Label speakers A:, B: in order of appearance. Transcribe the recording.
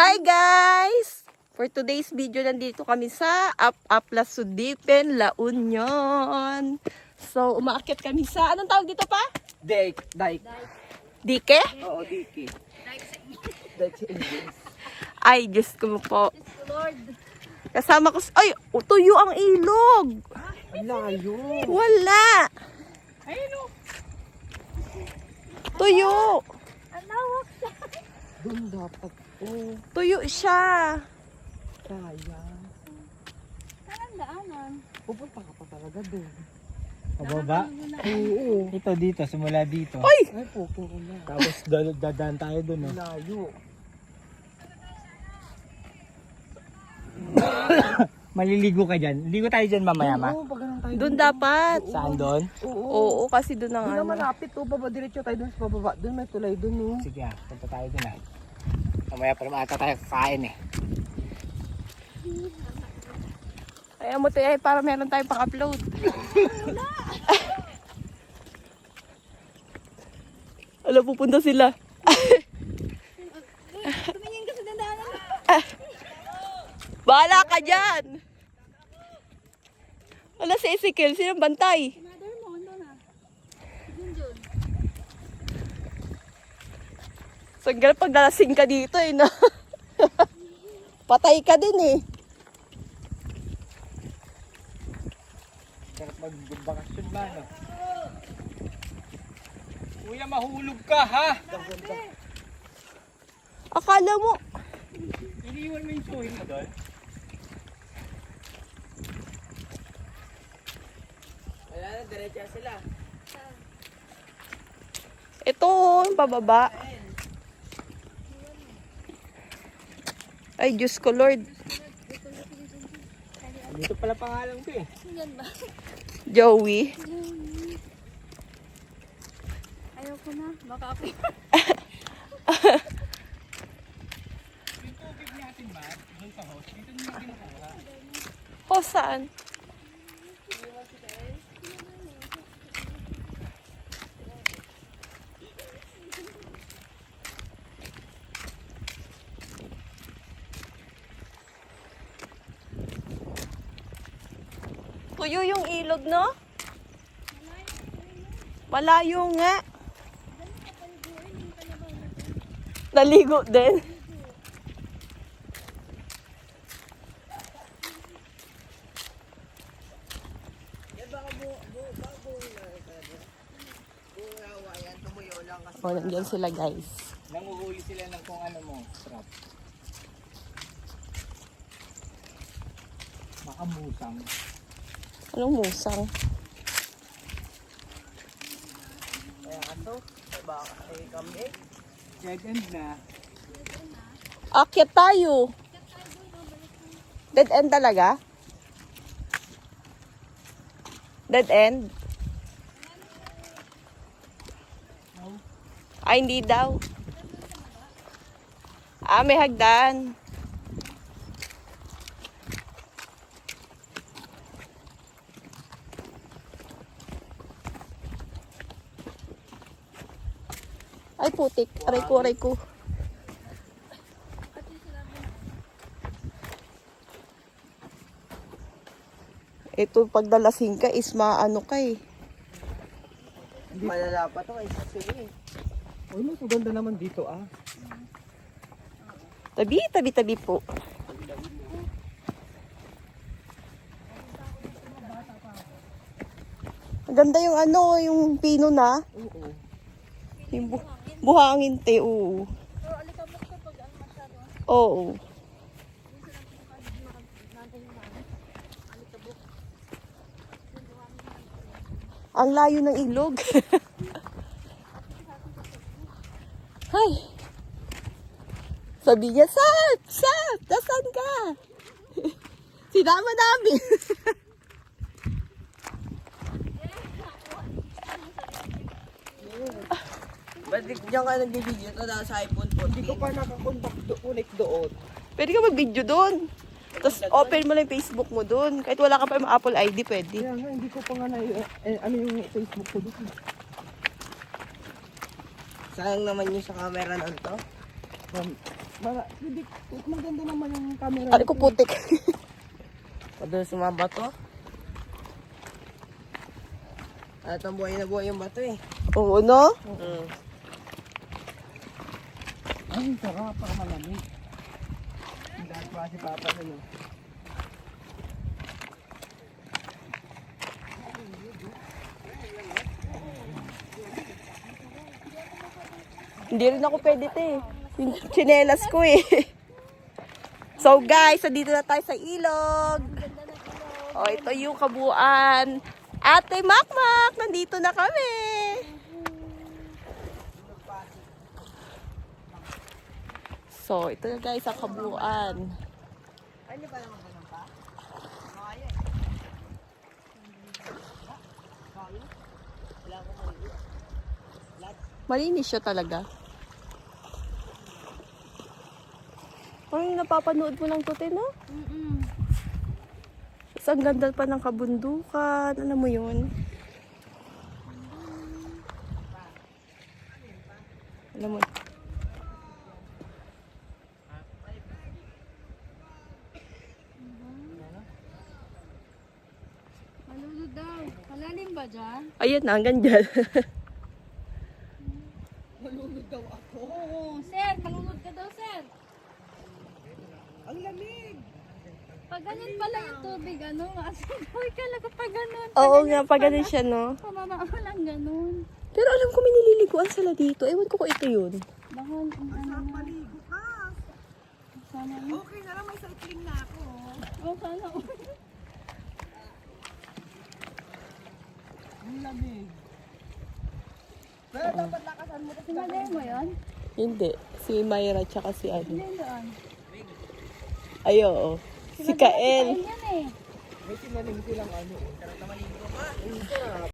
A: Hi guys! For today's video, nandito kami sa Aplas Sudipen, La Union. So, umaakyat kami sa, anong tawag dito pa?
B: Dike.
A: Dike?
B: Oo, dike. Dike sa English.
A: Ay, Diyos ko po. Kasama ko, ay, tuyo ang ilog.
B: Ang layo.
A: Wala.
B: Ayun o.
A: Tuyo.
B: Doon dapat. Oh,
A: Tuyo siya.
B: kaya.
C: Saan daanan?
B: Pupunta ka pa talaga doon.
D: Pababa?
B: Oo.
D: Ito dito, simula dito.
A: Ay!
B: Ay, pupo ko na.
D: Tapos dadaan tayo dun.
B: Ang
D: Oh.
B: layo.
D: Maliligo ka dyan. Ligo tayo dyan mamaya ma.
B: Oo, pag ganun tayo.
A: Doon dapat.
D: Saan doon?
A: Oo,
B: Oo.
A: kasi doon ang
B: Doon na
A: ano.
B: malapit. Oh, baba diretso tayo doon sa bababa. Doon may tulay doon. Oh.
D: Sige punta tayo dun Mamaya pa naman ata tayo kakain eh.
A: Kaya mo tayo para meron tayong pang-upload. Alam, pupunta sila.
C: Tumingin ka sa daanan.
A: Bahala ka dyan! Wala si Ezekiel, sinong bantay?
C: Mother mo, ano na? Junjun.
A: So, ganun pag nalasing ka dito eh, no? Patay ka din eh.
D: Sarap magbakasyon ba no? Kuya, mahulog ka ha?
A: Akala mo,
D: Iniwan mo yung suhin mo doon?
B: Wala na, diretso sila.
A: ito, yung pababa. Ay, Diyos ko, Lord.
D: Dito pala pangalan ko eh.
C: Yan ba?
A: Joey.
C: Ayoko na. Baka ako.
D: Yung tubig natin ba? Doon sa host? Dito nyo kinukuha.
A: O, saan? Tuyo yung ilog, no? Malayo nga. Naligo din. O, nandiyan sila, guys.
D: Nanguhuli sila ng kung ano mo. Trap. Baka musang.
A: Anong musang?
B: Kaya ato, baka kami.
D: Dead end na.
A: Akyat tayo. Dead end talaga? Dead end? Ay, hindi daw. Ah, may hagdan. Ay, putik. Aray ko, aray ko. Ito, pag nalasing ka, is maano ka eh.
B: Malala pa to, ay sasili eh. Uy, mas maganda naman dito ah.
A: Tabi, tabi, tabi po. Ang ganda yung ano, yung pino na.
B: Oo.
A: Yung buhangin te, oo.
C: Pero alikabok ko pag ano masyado.
A: Oo. Ang layo ng ilog. Hay. Sabi niya, Sap! Nasaan ka? Sinama namin.
B: Ba't diyan ka nag-video ito dahil sa iPhone 14? Hindi ko pa nakakontak doon.
A: Pwede ka mag-video doon. Tapos open mo lang yung Facebook mo doon. Kahit wala ka pa yung Apple ID, pwede.
B: Kaya nga, hindi ko pa nga ano yung Facebook ko doon. Sayang naman yung sa camera na ito. Maganda naman yung camera.
A: Ano ko putik.
B: Padala sa mga bato. At ang buhay na buhay yung bato eh.
A: Oo, no?
B: Ay, sarap pa malamig. Dahil pa si Papa na no.
A: Hindi rin ako pwede te. Yung tsinelas ko eh. So guys, dito na tayo sa ilog. Oh, ito yung kabuuan. Ate Makmak, nandito na kami. So, ito na guys ang kabuuan.
B: Ano ba naman ganun pa? Kaya Wala ko maliit.
A: Malinis siya talaga. Parang napapanood mo lang to, te, no? Tapos ang ganda pa ng kabundukan. Alam mo yun? Alam mo.
C: Malulod daw. Malalim ba dyan?
A: Ayun na, hanggang dyan.
B: Malulog daw ako.
C: Oo, sir. Malulod ka daw, sir.
B: Ang lamig.
C: Pag ganun pala yung tubig, ano, asin boy ka lang pag ganun.
A: Oo nga, pag ganun siya, no?
C: Pamamao lang ganun.
A: Pero alam ko may nililiguan sila dito. Ewan ko kung ito yun.
C: Baka, ano na.
B: Maligo ka.
C: Sana na.
B: Okay na lang, may cycling na ako.
C: Oh, sana.
B: Ang lamig. Pero dapat lakasan mo.
C: Sinagay mo yun?
A: Hindi. Si Myra tsaka si ano.
C: Hindi doon.
A: Ay, oo. Si Kael.
C: Ayun yan eh.
B: May sinaling silang ano eh. Sarap na maligo ka.